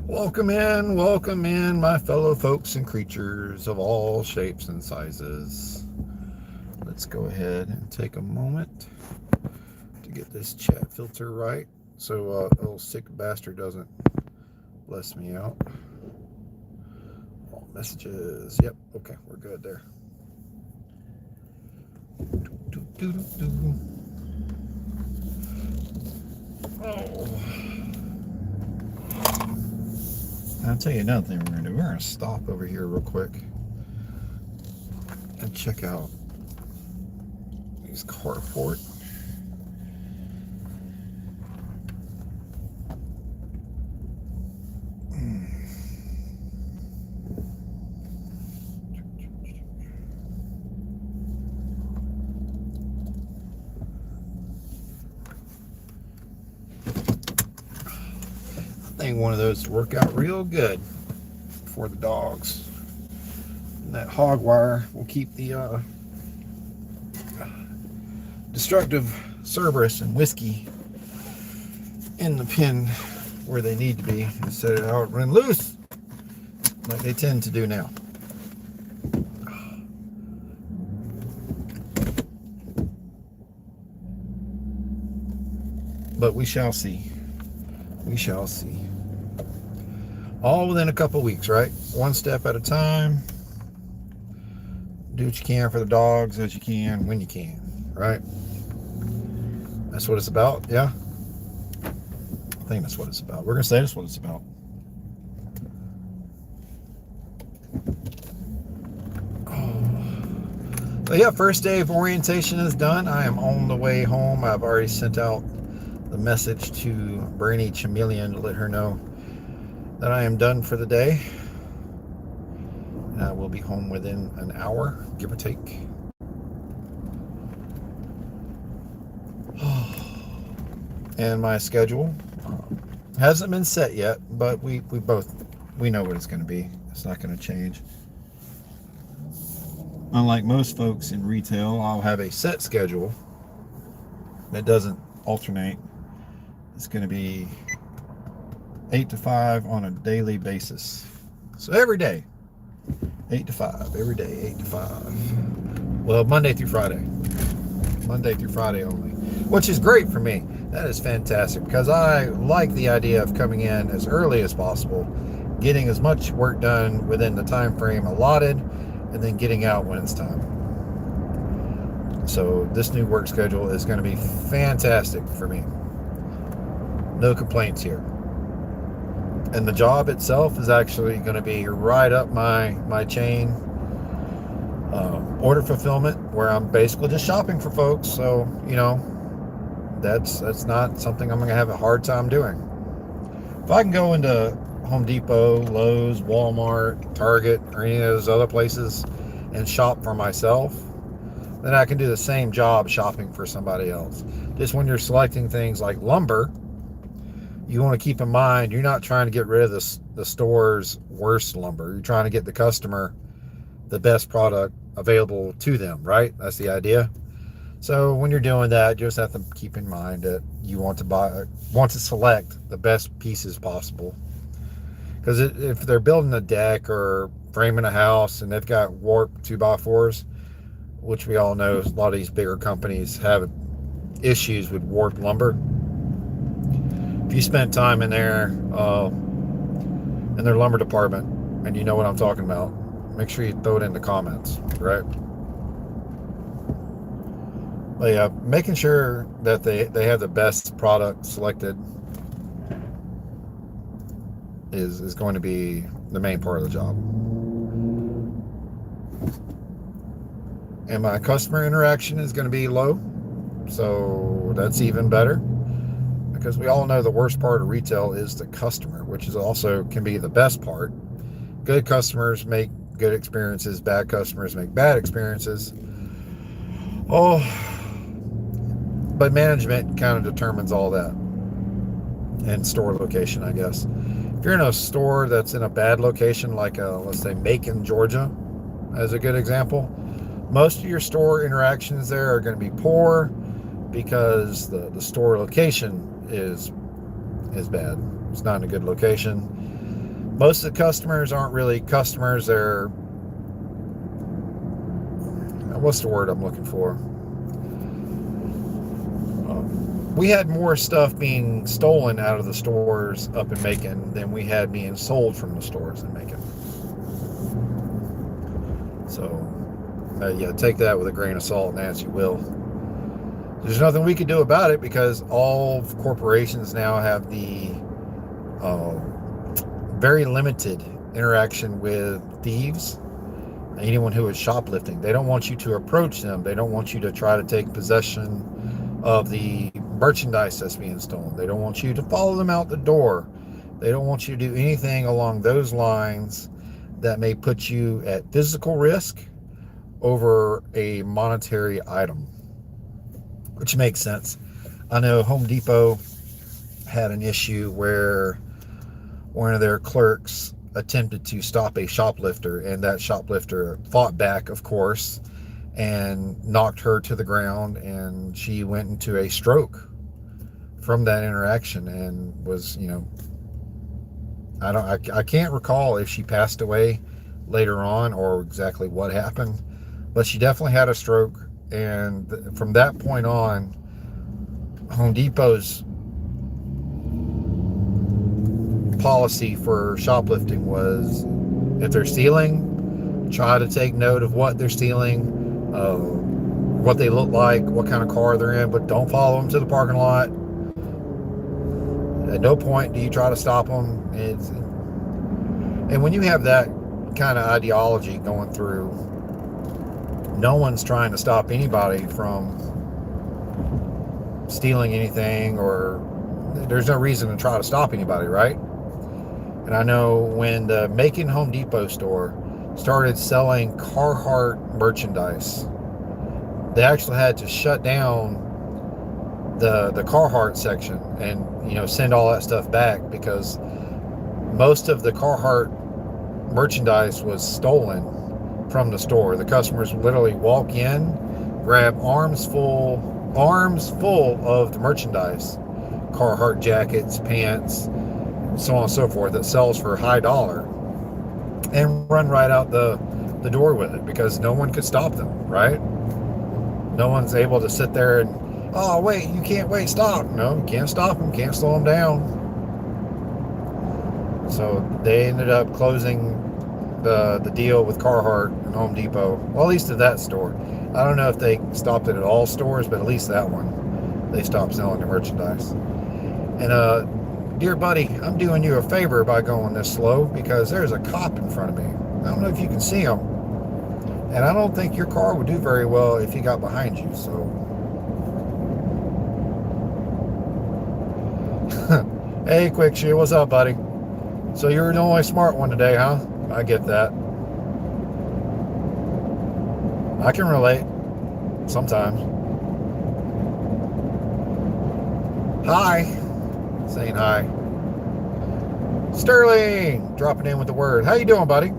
welcome in, my fellow folks and creatures of all shapes and sizes. Let's go ahead and take a moment to get this chat filter right so little sick bastard doesn't bless me out. All messages. Yep, okay, we're good there. Oh. I'll tell you another thing we're going to do. We're going to stop over here real quick and check out these carport. I think one of those will work out real good for the dogs. And that hog wire will keep the destructive Cerberus and whiskey in the pen where they need to be instead of out run loose like they tend to do now. But we shall see. We shall see. All within a couple weeks, right? One step at a time. Do what you can for the dogs as you can, when you can, right? That's what it's about, yeah? I think that's what it's about. We're going to say that's what it's about. So yeah, first day of orientation is done. I am on the way home. I've already sent out the message to Bernie Chameleon to let her know that I am done for the day. And I will be home within an hour, give or take. And my schedule hasn't been set yet, but we know what it's going to be. It's not going to change. Unlike most folks in retail, I'll have a set schedule that doesn't alternate. It's going to be 8 to 5 on a daily basis. So every day, 8 to 5. Every day, 8 to 5. Well, Monday through Friday. Monday through Friday only. Which is great for me. That is fantastic because I like the idea of coming in as early as possible, getting as much work done within the time frame allotted, and then getting out when it's time. So this new work schedule is going to be fantastic for me. No complaints here. And the job itself is actually going to be right up my chain. Order fulfillment, where I'm basically just shopping for folks. So, you know, that's not something I'm going to have a hard time doing. If I can go into Home Depot, Lowe's, Walmart, Target, or any of those other places and shop for myself, then I can do the same job shopping for somebody else. Just when you're selecting things like lumber, you want to keep in mind you're not trying to get rid of the store's worst lumber. You're trying to get the customer the best product available to them, right? That's the idea. So when you're doing that, you just have to keep in mind that you want to select the best pieces possible. Because if they're building a deck or framing a house and they've got warped 2x4s, which we all know a lot of these bigger companies have issues with warped lumber. If you spend time in there, in their lumber department, and you know what I'm talking about, make sure you throw it in the comments, right? But yeah, making sure that they have the best product selected is going to be the main part of the job. And my customer interaction is going to be low, so that's even better. Because we all know the worst part of retail is the customer, which is also can be the best part. Good customers make good experiences, bad customers make bad experiences. Oh, but management kind of determines all that. And store location, I guess. If you're in a store that's in a bad location, like let's say Macon, Georgia, as a good example, most of your store interactions there are going to be poor because the store location is bad. It's not in a good location. Most of the customers aren't really customers. They're, what's the word I'm looking for? We had more stuff being stolen out of the stores up in Macon than we had being sold from the stores in Macon. So, yeah, take that with a grain of salt, and as you will. There's nothing we could do about it because all corporations now have the very limited interaction with thieves, anyone who is shoplifting. They don't want you to approach them. They don't want you to try to take possession of the merchandise that's being stolen. They don't want you to follow them out the door. They don't want you to do anything along those lines that may put you at physical risk over a monetary item, which makes sense. I know Home Depot had an issue where one of their clerks attempted to stop a shoplifter, and that shoplifter fought back, of course, and knocked her to the ground, and she went into a stroke from that interaction and was, I can't recall if she passed away later on or exactly what happened, but she definitely had a stroke. And from that point on, Home Depot's policy for shoplifting was, if they're stealing, try to take note of what they're stealing, what they look like, what kind of car they're in, but don't follow them to the parking lot. At no point do you try to stop them. And when you have that kind of ideology going through, no one's trying to stop anybody from stealing anything, or there's no reason to try to stop anybody, right? And I know when the Macon Home Depot store started selling Carhartt merchandise, they actually had to shut down the Carhartt section and send all that stuff back, because most of the Carhartt merchandise was stolen from the store. The customers would literally walk in, grab arms full of the merchandise, Carhartt jackets, pants, so on and so forth, that sells for high dollar, and run right out the door with it, because no one could stop them, right? No one's able to sit there and, oh, wait, you can't wait, stop. No, you can't stop them, can't slow them down. So they ended up closing the deal with Carhartt and Home Depot, well, at least at that store. I don't know if they stopped it at all stores, but at least that one, they stopped selling the merchandise. And dear buddy, I'm doing you a favor by going this slow, because there's a cop in front of me. I don't know if you can see him, and I don't think your car would do very well if he got behind you. So hey, Quick Shoe, what's up, buddy? So you're the only smart one today, huh? I get that. I can relate sometimes. Hi. Saying hi. Sterling dropping in with the word. How you doing, buddy?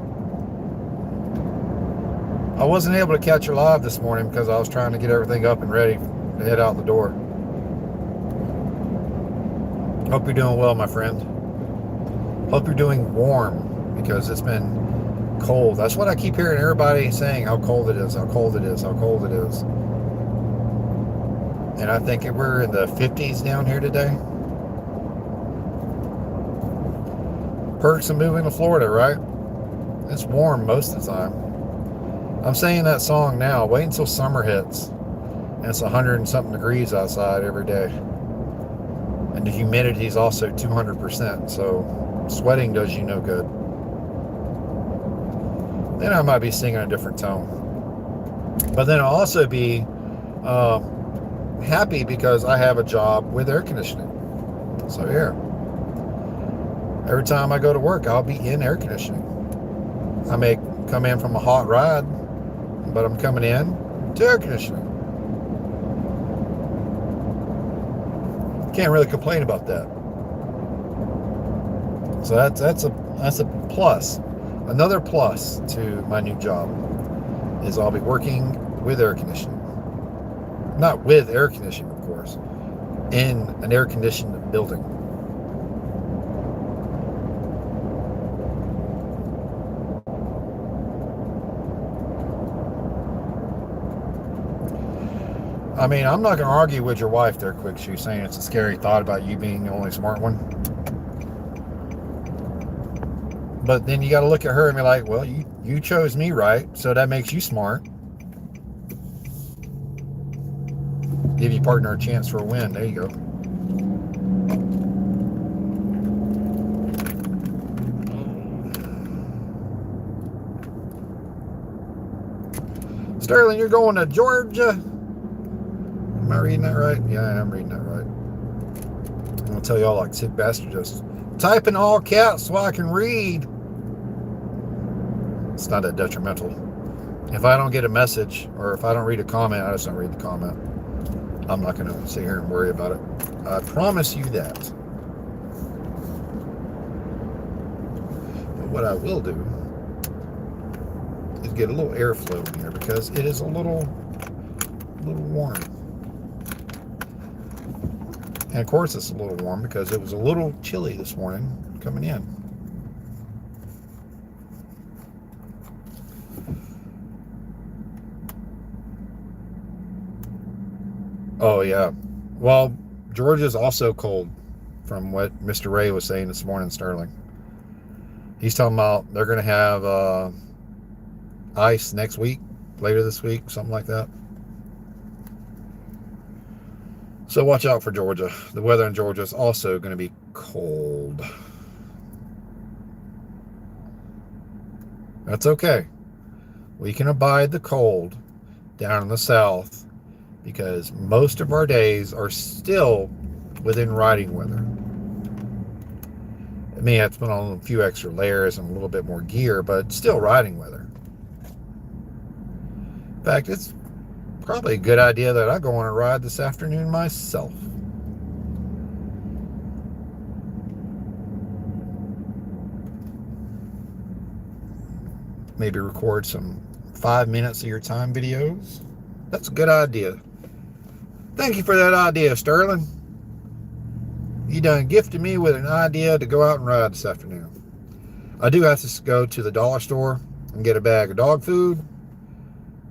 I wasn't able to catch her live this morning because I was trying to get everything up and ready to head out the door. Hope you're doing well, my friend. Hope you're doing warm, because it's been cold. That's what I keep hearing everybody saying, how cold it is, how cold it is, how cold it is. And I think we're in the 50s down here today. Perks of moving to Florida, right? It's warm most of the time. I'm saying that song now. Wait until summer hits, and it's 100 and something degrees outside every day. And the humidity is also 200%, so sweating does you no good. Then I might be singing a different tone. But then I'll also be happy because I have a job with air conditioning. So yeah. Every time I go to work, I'll be in air conditioning. I may come in from a hot ride, but I'm coming in to air conditioning. Can't really complain about that. So that's a plus. Another plus to my new job is I'll be working with air conditioning. Not with air conditioning, of course, in an air-conditioned building. I mean, I'm not going to argue with your wife there, Quick Shoe, saying it's a scary thought about you being the only smart one. But then you got to look at her and be like, well, you chose me, right? So that makes you smart. Give your partner a chance for a win. There you go. Sterling, you're going to Georgia? Am I reading that right? Yeah, I am reading that right. I'm going to tell y'all like sick bastard, just type in all caps so I can read. It's not that detrimental. If I don't get a message or if I don't read a comment, I just don't read the comment. I'm not going to sit here and worry about it. I promise you that. But what I will do is get a little airflow in here because it is a little warm. And of course it's a little warm because it was a little chilly this morning coming in. Oh yeah. Well, Georgia's also cold from what Mr. Ray was saying this morning, Sterling. He's talking about they're going to have ice next week, later this week, something like that. So watch out for Georgia. The weather in Georgia is also going to be cold. That's okay. We can abide the cold down in the south because most of our days are still within riding weather. It may have to put on a few extra layers and a little bit more gear, but still riding weather. In fact, it's probably a good idea that I go on a ride this afternoon myself. Maybe record some 5 minutes of your time videos. That's a good idea. Thank you for that idea, Sterling. You done gifted me with an idea to go out and ride this afternoon. I do have to go to the dollar store and get a bag of dog food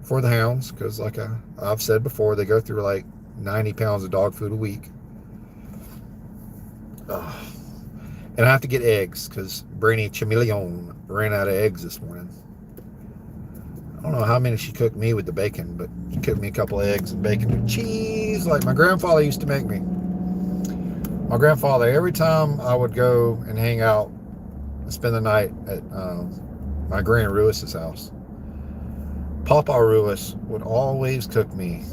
for the hounds, because like I've said before, they go through like 90 pounds of dog food a week. And I have to get eggs because Brainy Chameleon ran out of eggs this morning. I don't know how many she cooked me with the bacon, but she cooked me a couple of eggs and bacon with cheese like my grandfather used to make me. My grandfather, every time I would go and hang out and spend the night at my Granny Ruis's house, Papa Ruis would always cook me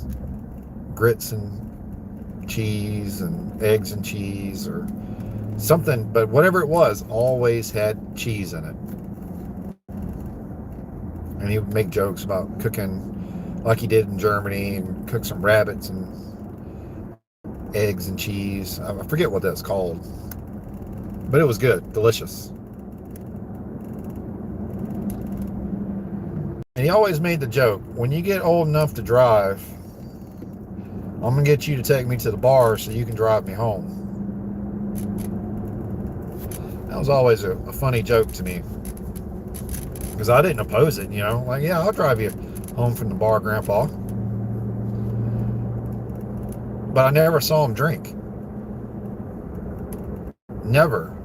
grits and cheese and eggs and cheese or something, but whatever it was, always had cheese in it. And he would make jokes about cooking like he did in Germany and cook some rabbits and eggs and cheese. I forget what that's called, but it was good, delicious. And he always made the joke, when you get old enough to drive, I'm going to get you to take me to the bar so you can drive me home. That was always a funny joke to me, because I didn't oppose it, you know. Like, yeah, I'll drive you home from the bar, Grandpa. But I never saw him drink. Never.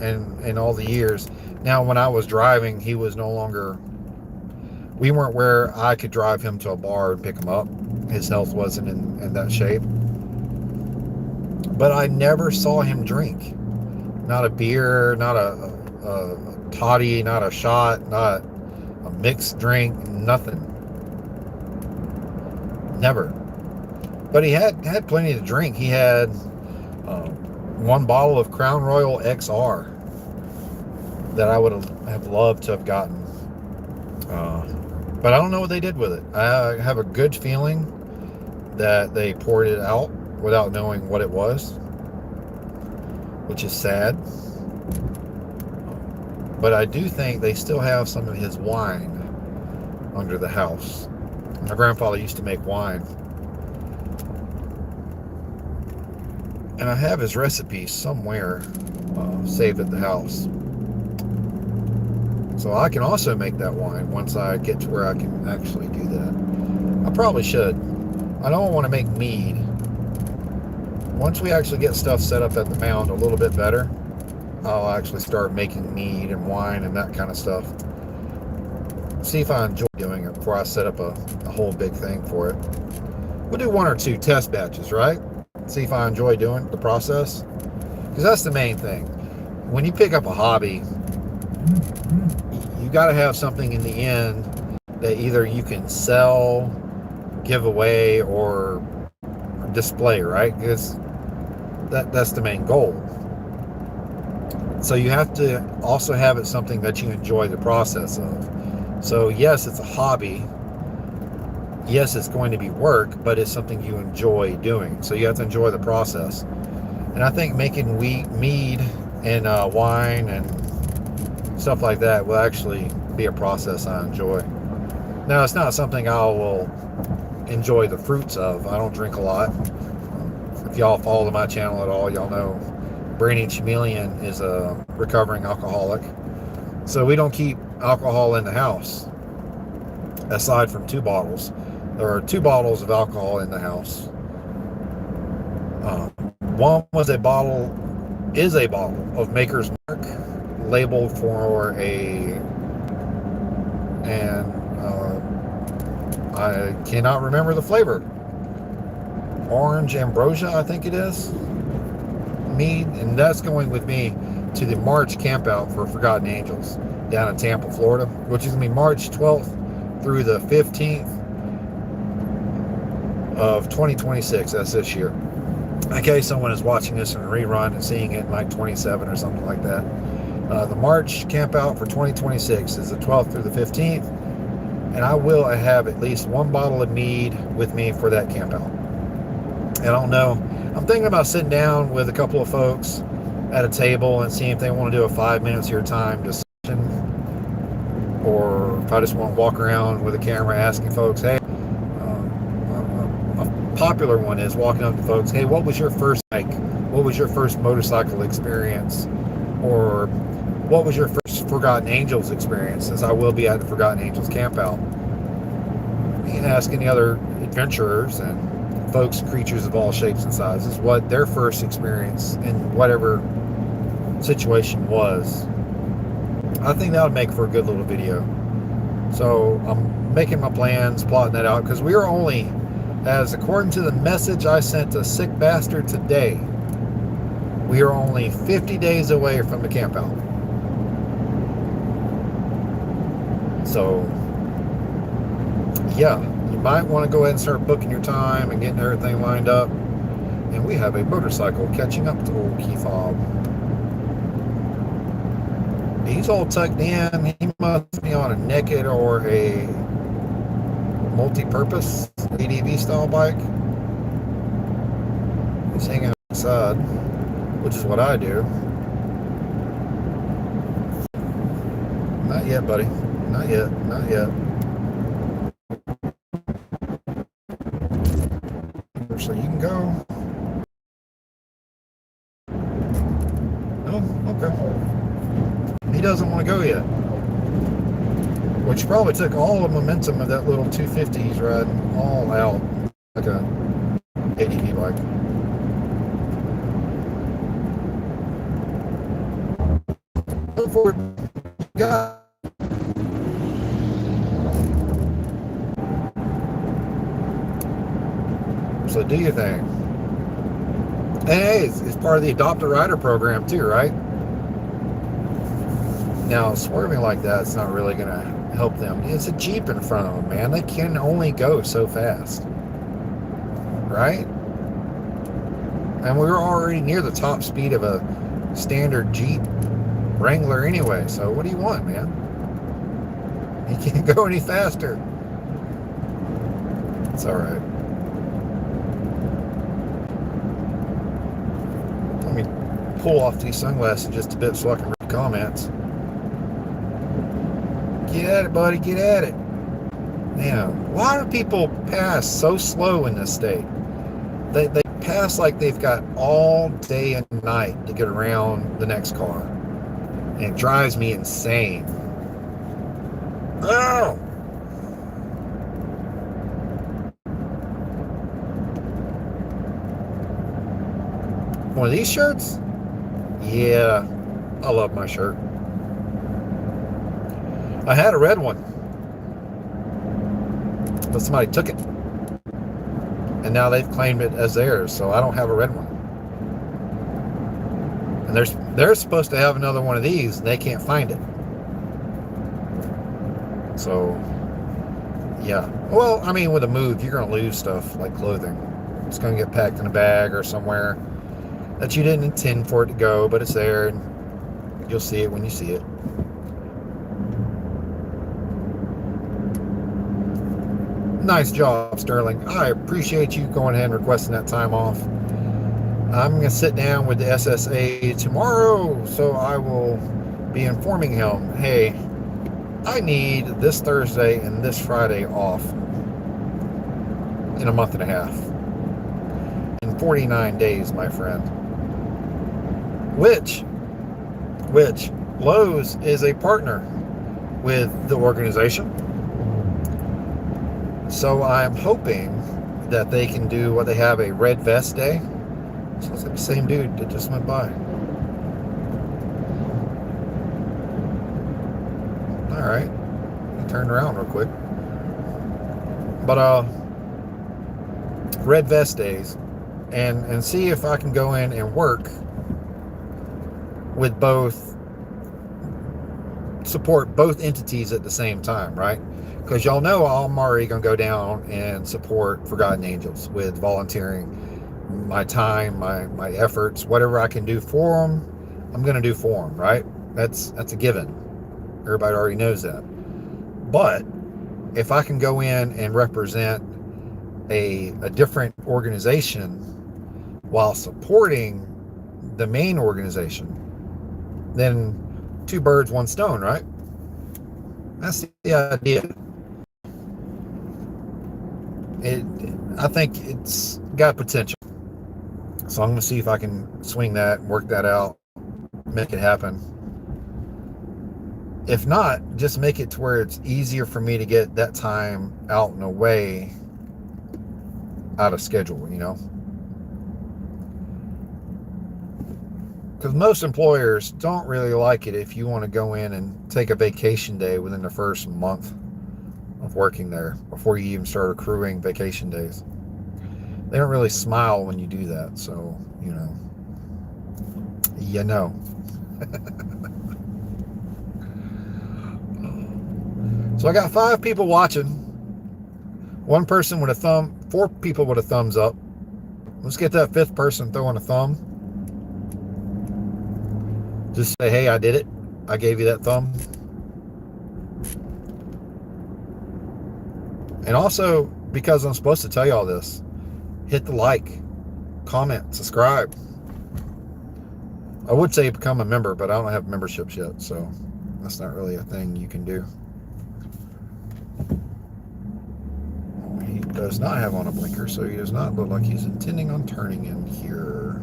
In all the years. Now, when I was driving, he was no longer... We weren't where I could drive him to a bar and pick him up. His health wasn't in that shape. But I never saw him drink. Not a beer, not a toddy, not a shot, not a mixed drink, nothing. Never. But he had plenty to drink. He had one bottle of Crown Royal XR that I would have loved to have gotten. But I don't know what they did with it. I have a good feeling that they poured it out without knowing what it was, which is sad. But I do think they still have some of his wine under the house. My grandfather used to make wine. And I have his recipe somewhere saved at the house. So I can also make that wine once I get to where I can actually do that. I probably should. I don't want to make mead. Once we actually get stuff set up at the mound a little bit better, I'll actually start making mead and wine and that kind of stuff. See if I enjoy doing it before I set up a whole big thing for it. We'll do 1 or 2 test batches, right? See if I enjoy doing the process. Because that's the main thing. When you pick up a hobby, you got to have something in the end that either you can sell, give away, or display, right? Because that's the main goal. So you have to also have it something that you enjoy the process of. So yes, it's a hobby. Yes, it's going to be work, but it's something you enjoy doing. So you have to enjoy the process. And I think making mead and wine and stuff like that will actually be a process I enjoy. Now, it's not something I will enjoy the fruits of. I don't drink a lot. If y'all follow my channel at all, y'all know Brainy Chameleon is a recovering alcoholic. So we don't keep alcohol in the house, aside from 2 bottles. There are 2 bottles of alcohol in the house. One is a bottle of Maker's Mark, labeled for I cannot remember the flavor. Orange Ambrosia, I think it is. Mead, and that's going with me to the March campout for Forgotten Angels down in Tampa, Florida, which is going to be March 12th through the 15th of 2026. That's this year. In case someone is watching this in a rerun and seeing it in like 27 or something like that. The March campout for 2026 is the 12th through the 15th, and I will have at least 1 bottle of mead with me for that campout. I don't know. I'm thinking about sitting down with a couple of folks at a table and seeing if they want to do a 5 minutes of your time discussion, or if I just want to walk around with a camera asking folks, hey, a popular one is walking up to folks, hey, what was your first bike? What was your first motorcycle experience? Or what was your first Forgotten Angels experience, since I will be at the Forgotten Angels campout? And ask any other adventurers and folks, creatures of all shapes and sizes, what their first experience in whatever situation was. I think that would make for a good little video. So I'm making my plans, plotting that out, because we are only, as according to the message I sent to Sick Bastard today, we are only 50 days away from the campout. So yeah, you might want to go ahead and start booking your time and getting everything lined up. And we have a motorcycle catching up to old KeyFob. He's all tucked in. He must be on a naked or a multi-purpose ADV style bike. He's hanging outside, which is what I do. Not yet, buddy. Not yet. Not yet. So you can go. Oh, okay. He doesn't want to go yet. Which probably took all the momentum of that little 250 he's riding all out like a ADV bike. Go for it. God. So do your thing. And hey, it's part of the Adopt a Rider program too, right? Now, swerving like that, it's not really going to help them. It's a Jeep in front of them, man. They can only go so fast. Right? And we were already near the top speed of a standard Jeep Wrangler anyway. So what do you want, man? You can't go any faster. It's all right. Let me pull off these sunglasses just a bit so I can read comments. Get at it, buddy. Get at it. Man, why do people pass so slow in this state? They pass like they've got all day and night to get around the next car. And it drives me insane. Oh! One of these shirts? Yeah, I love my shirt. I had a red one, but somebody took it. And now they've claimed it as theirs, so I don't have a red one. And they're supposed to have another one of these, and they can't find it. So, yeah. Well, I mean, with a move, you're going to lose stuff like clothing. It's going to get packed in a bag or somewhere that you didn't intend for it to go, but it's there, and you'll see it when you see it. Nice job, Sterling. I appreciate you going ahead and requesting that time off. I'm going to sit down with the SSA tomorrow, so I will be informing him, hey, I need this Thursday and this Friday off in a month and a half. In 49 days, my friend. Which Lowe's is a partner with the organization. So I'm hoping that they can do what they have, a red vest day. So it's like the same dude that just went by. All right, he turned around real quick. But red vest days, and see if I can go in and work with both, support both entities at the same time, right? Because y'all know I'm already going to go down and support Forgotten Angels with volunteering my time, my efforts, whatever I can do for them, I'm going to do for them, right? That's a given. Everybody already knows that. But if I can go in and represent a different organization while supporting the main organization, then two birds, one stone, right? That's the idea. I think it's got potential. So I'm going to see if I can swing that, work that out, make it happen. If not, just make it to where it's easier for me to get that time out and away out of schedule, you know? Because most employers don't really like it if you want to go in and take a vacation day within the first month of working there before you even start accruing vacation days. They don't really smile when you do that, so, you know. So I got 5 people watching. 1 person with a thumb, 4 people with a thumbs up. Let's get that 5th person throwing a thumb. Just say, hey, I did it. I gave you that thumb. And also, because I'm supposed to tell you all this, hit the like, comment, subscribe. I would say become a member, but I don't have memberships yet, so that's not really a thing you can do. He does not have on a blinker, so he does not look like he's intending on turning in here.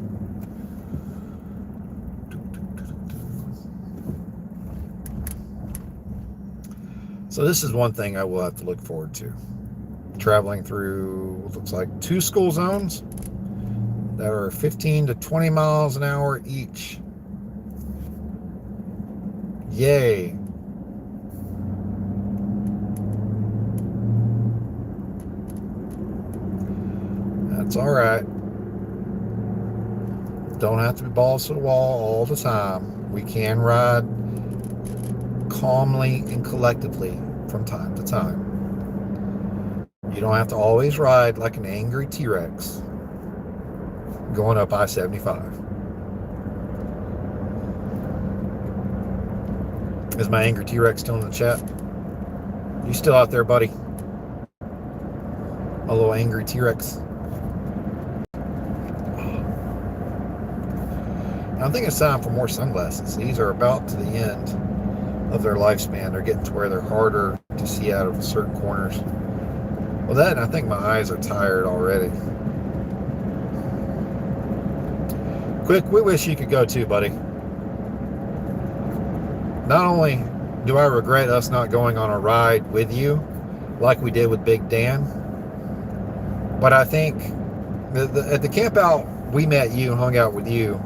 So this is one thing I will have to look forward to. Traveling through what looks like 2 school zones that are 15 to 20 miles an hour each. Yay. That's all right. Don't have to be balls to the wall all the time. We can ride calmly and collectively from time to time. You don't have to always ride like an angry T-Rex going up I-75. Is my angry T-Rex still in the chat? You still out there, buddy? A little angry T-Rex. I think it's time for more sunglasses. These are about to the end of their lifespan. They're getting to where they're harder to see out of certain corners. Well, that, and I think my eyes are tired already. Quick, we wish you could go too, buddy. Not only do I regret us not going on a ride with you, like we did with Big Dan, but I think at the camp out we met you, hung out with you,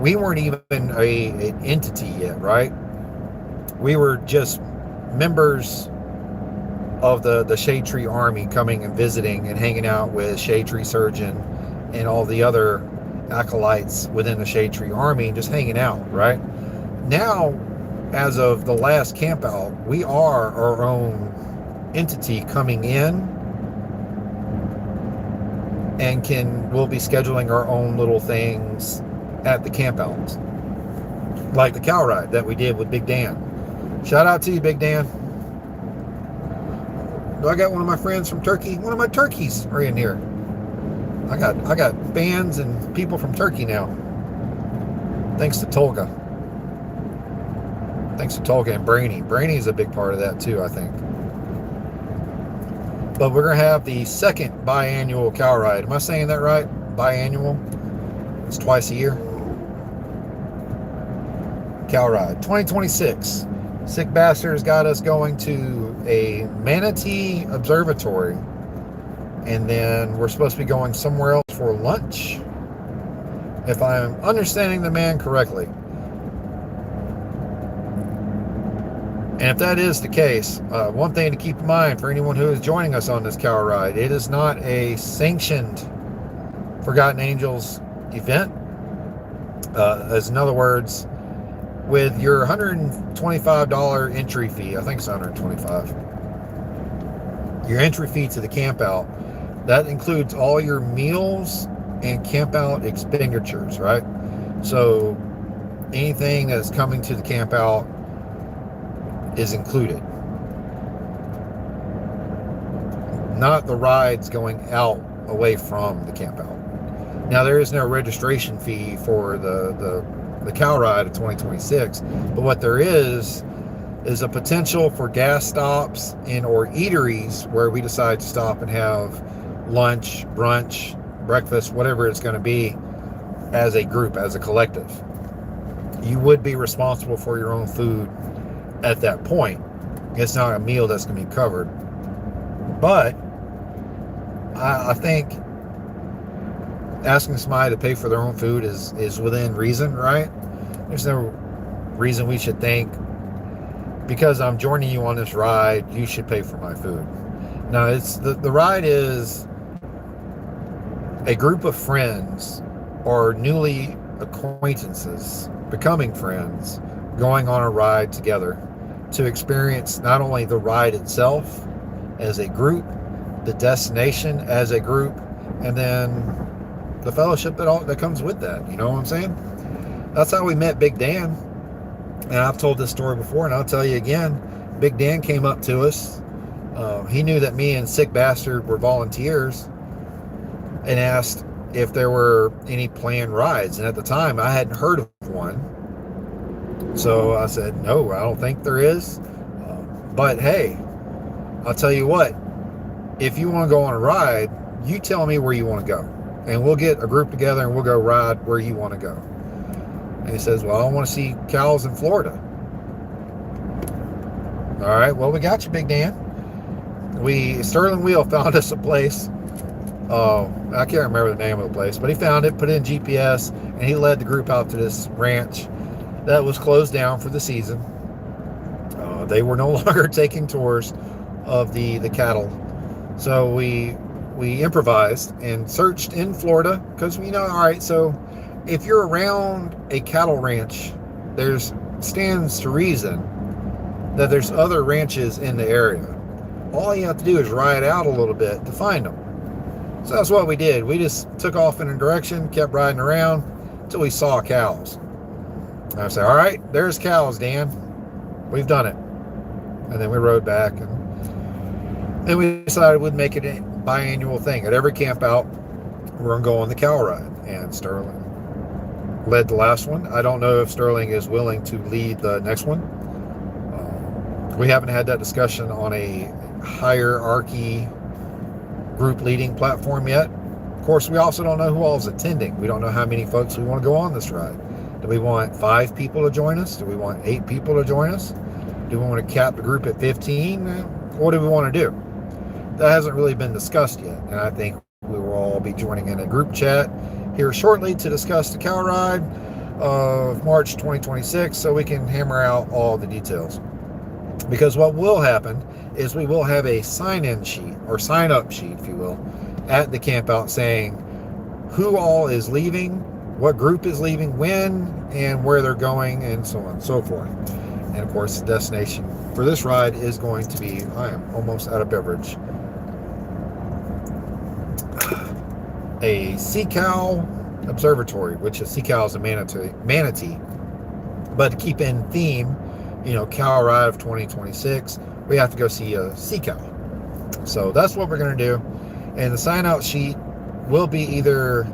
we weren't even an entity yet, right? We were just members of the Shade Tree Army, coming and visiting and hanging out with Shade Tree Surgeon and all the other acolytes within the Shade Tree Army, and just hanging out, right? Now, as of the last camp out, we are our own entity coming in, and we'll be scheduling our own little things at the camp outs, like the cow ride that we did with Big Dan. Shout out to you, Big Dan. I got one of my friends from Turkey. One of my turkeys are in here. I got fans and people from Turkey now. Thanks to Tolga. Thanks to Tolga and Brainy. Brainy is a big part of that too, I think. But we're going to have the second biannual cow ride. Am I saying that right? Biannual? It's twice a year. Cow ride. 2026. Sick Bastards got us going to a manatee observatory. And then we're supposed to be going somewhere else for lunch, if I'm understanding the man correctly. And if that is the case, one thing to keep in mind for anyone who is joining us on this cow ride, it is not a sanctioned Forgotten Angels event. As in other words, with your $125 entry fee, I think it's $125, your entry fee to the camp out, that includes all your meals and camp out expenditures, right? So anything that's coming to the camp out is included. Not the rides going out away from the camp out. Now, there is no registration fee for the cow ride of 2026, but what there is a potential for gas stops and or eateries where we decide to stop and have lunch, brunch, breakfast, whatever it's going to be, as a group, as a collective. You would be responsible for your own food at that point. It's not a meal that's going to be covered. But I think asking somebody to pay for their own food is within reason, right? There's no reason we should think, because I'm joining you on this ride, you should pay for my food. No, it's the ride is a group of friends or newly acquaintances becoming friends, going on a ride together to experience not only the ride itself as a group, the destination as a group, and then the fellowship that comes with that. You know what I'm saying? That's how we met Big Dan. And I've told this story before, and I'll tell you again. Big Dan came up to us. He knew that me and Sick Bastard were volunteers, and asked if there were any planned rides. And at the time, I hadn't heard of one. So I said, no, I don't think there is. But hey, I'll tell you what. If you want to go on a ride, you tell me where you want to go. And we'll get a group together and we'll go ride where you want to go. And he says, well, I want to see cows in Florida. All right, well, we got you, Big Dan. Sterling Wheel found us a place. I can't remember the name of the place, but he found it, put it in GPS, and he led the group out to this ranch that was closed down for the season. They were no longer taking tours of the cattle. So we improvised and searched in Florida, because all right, so if you're around a cattle ranch, stands to reason that there's other ranches in the area. All you have to do is ride out a little bit to find them. So that's what we did. We just took off in a direction, kept riding around until we saw cows. And I said, all right, there's cows, Dan. We've done it. And then we rode back, and then we decided we'd make it a biannual thing. At every camp out, we're going to go on the cow ride. And Sterling led the last one. I don't know if Sterling is willing to lead the next one. We haven't had that discussion on a hierarchy group leading platform yet. Of course, we also don't know who all is attending. We don't know how many folks we want to go on this ride. Do we want 5 people to join us? Do we want 8 people to join us? Do we want to cap the group at 15? What do we want to do? That hasn't really been discussed yet. And I think we will all be joining in a group chat here shortly to discuss the cow ride of March 2026 so we can hammer out all the details. Because what will happen is we will have a sign-in sheet, or sign-up sheet, if you will, at the campout saying who all is leaving, what group is leaving, when, and where they're going, and so on and so forth. And of course, the destination for this ride is going to be, I am almost out of beverage, a sea cow observatory, which a sea cow is a manatee. But to keep in theme, cow ride of 2026, we have to go see a sea cow. So that's what we're going to do. And the sign out sheet will be either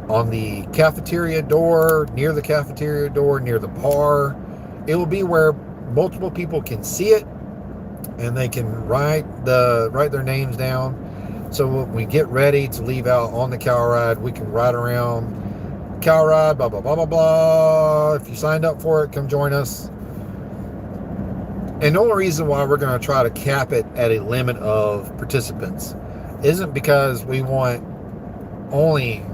on the cafeteria door, near the cafeteria door, near the bar. It will be where multiple people can see it and they can write their names down. So when we get ready to leave out on the cow ride, we can ride around cow ride, blah, blah, blah, blah, blah. If you signed up for it, come join us. And the only reason why we're going to try to cap it at a limit of participants isn't because we want only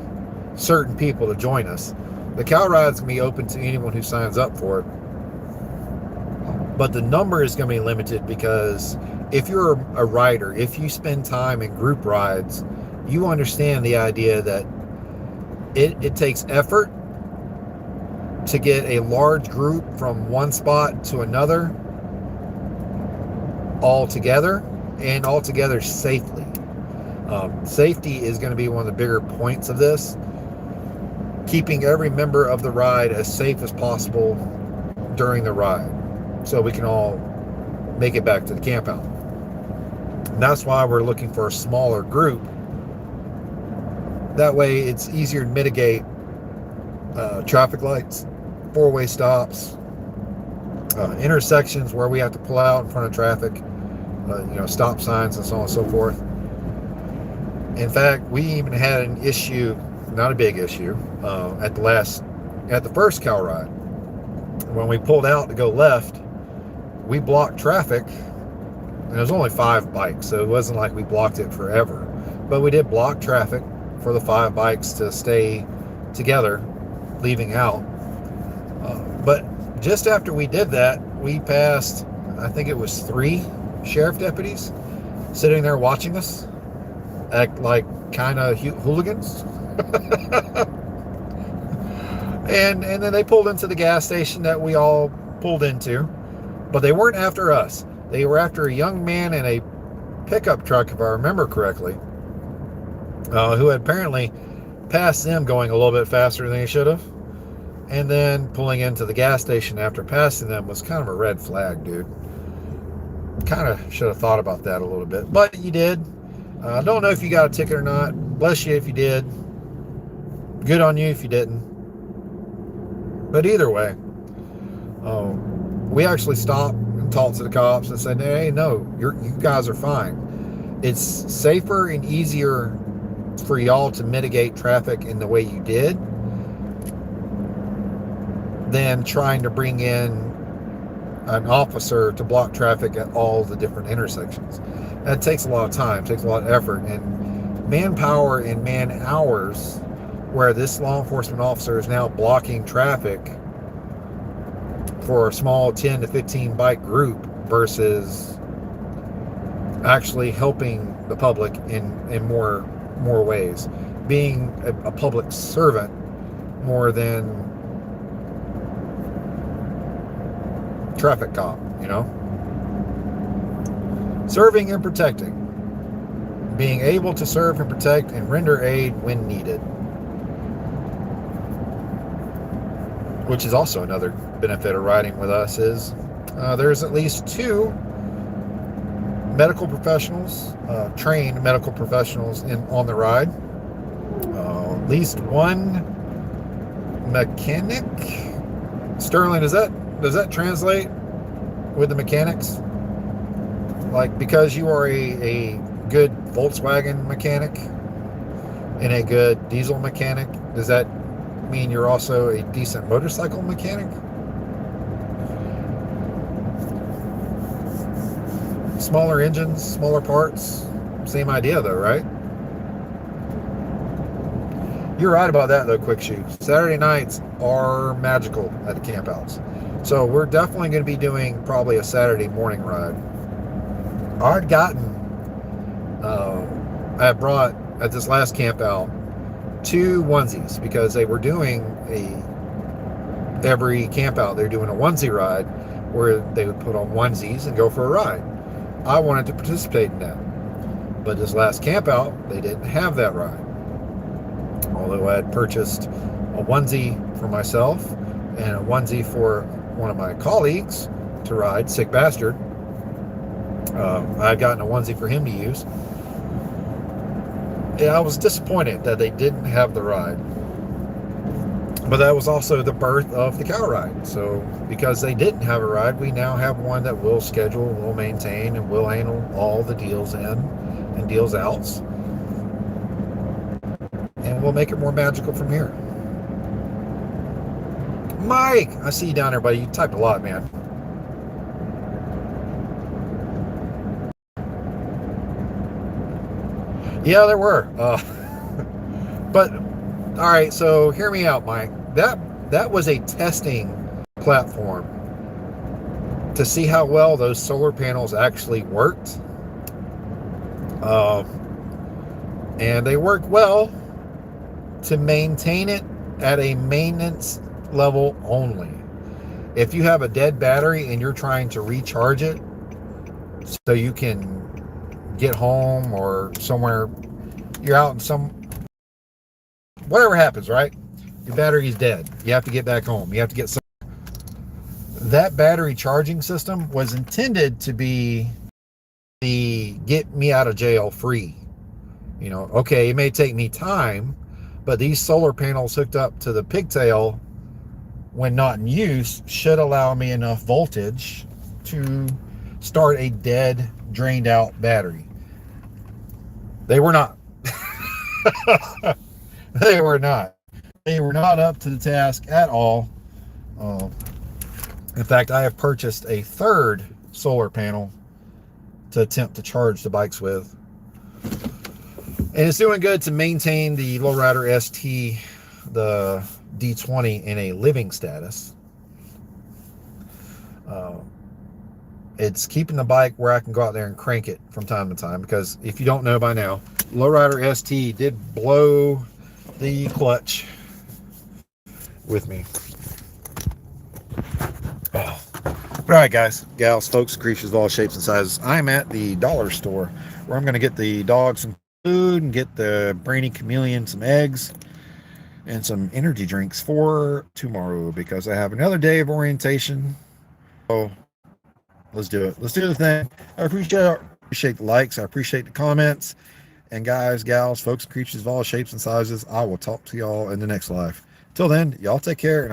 certain people to join us. The cow ride is going to be open to anyone who signs up for it. But the number is going to be limited because if you're a rider, if you spend time in group rides, you understand the idea that it takes effort to get a large group from one spot to another all together, and all together safely. Safety is going to be one of the bigger points of this. Keeping every member of the ride as safe as possible during the ride so we can all make it back to the campout. And that's why we're looking for a smaller group. That way it's easier to mitigate traffic lights, four-way stops, intersections where we have to pull out in front of traffic, stop signs and so on and so forth. In fact, we even had an issue, not a big issue, at the first cow ride. When we pulled out to go left, we blocked traffic, and there was only 5 bikes, so it wasn't like we blocked it forever. But we did block traffic for the 5 bikes to stay together, leaving out. But just after we did that, we passed, I think it was 3 sheriff deputies sitting there watching us, act like kind of hooligans. and then they pulled into the gas station that we all pulled into, but they weren't after us. They were after a young man in a pickup truck, if I remember correctly, who had apparently passed them going a little bit faster than he should have. And then pulling into the gas station after passing them was kind of a red flag, dude. Kind of should have thought about that a little bit, but you did. I don't know if you got a ticket or not. Bless you if you did. Good on you if you didn't. But either way, we actually stopped and talked to the cops and said, hey, no, you guys are fine. It's safer and easier for y'all to mitigate traffic in the way you did than trying to bring in an officer to block traffic at all the different intersections. That takes a lot of time, takes a lot of effort, and manpower and man hours where this law enforcement officer is now blocking traffic for a small 10 to 15 bike group versus actually helping the public in more ways, being a public servant more than traffic cop, Serving and protecting. Being able to serve and protect and render aid when needed. Which is also another benefit of riding with us is there's at least 2 medical professionals, trained medical professionals on the ride. At least 1 mechanic. Sterling, does that translate with the mechanics? Like, because you are a good Volkswagen mechanic and a good diesel mechanic, does that mean you're also a decent motorcycle mechanic? Smaller engines, smaller parts, same idea though, right? You're right about that though, Quick Shoe. Saturday nights are magical at the campouts. So we're definitely going to be doing probably a Saturday morning ride. I'd gotten, I had brought at this last camp out 2 onesies because they were doing every camp out, they're doing a onesie ride where they would put on onesies and go for a ride. I wanted to participate in that. But this last camp out, they didn't have that ride. Although I had purchased a onesie for myself and a onesie for one of my colleagues to ride, Sick Bastard. I had gotten a onesie for him to use. And I was disappointed that they didn't have the ride. But that was also the birth of the cow ride. So because they didn't have a ride, we now have one that we'll schedule, we'll maintain, and we'll handle all the deals in and deals outs. And we'll make it more magical from here. Mike, I see you down there, buddy. You typed a lot, man. Yeah, there were. But all right, so hear me out, Mike. That was a testing platform to see how well those solar panels actually worked. And they work well to maintain it at a maintenance level only. If you have a dead battery and you're trying to recharge it so you can get home or somewhere, you're out in some, whatever happens, right? Your battery's dead. You have to get back home. You have to get some. That battery charging system was intended to be the get me out of jail free. You know, okay, it may take me time, but these solar panels hooked up to the pigtail when not in use should allow me enough voltage to start a dead, drained out battery. They were not. They were not. They were not up to the task at all. In fact, I have purchased a 3rd solar panel to attempt to charge the bikes with. And it's doing good to maintain the Lowrider ST, the D20, in a living status. It's keeping the bike where I can go out there and crank it from time to time, because if you don't know by now, Lowrider ST did blow the clutch with me. Oh. But all right, guys, gals, folks, creatures of all shapes and sizes, I'm at the dollar store where I'm going to get the dog some food and get the brainy chameleon some eggs and some energy drinks for tomorrow, because I have another day of orientation. So let's do it. Let's do the thing. I appreciate the likes. I appreciate the comments. And guys, gals, folks, creatures of all shapes and sizes, I will talk to y'all in the next live. Till then, y'all take care. And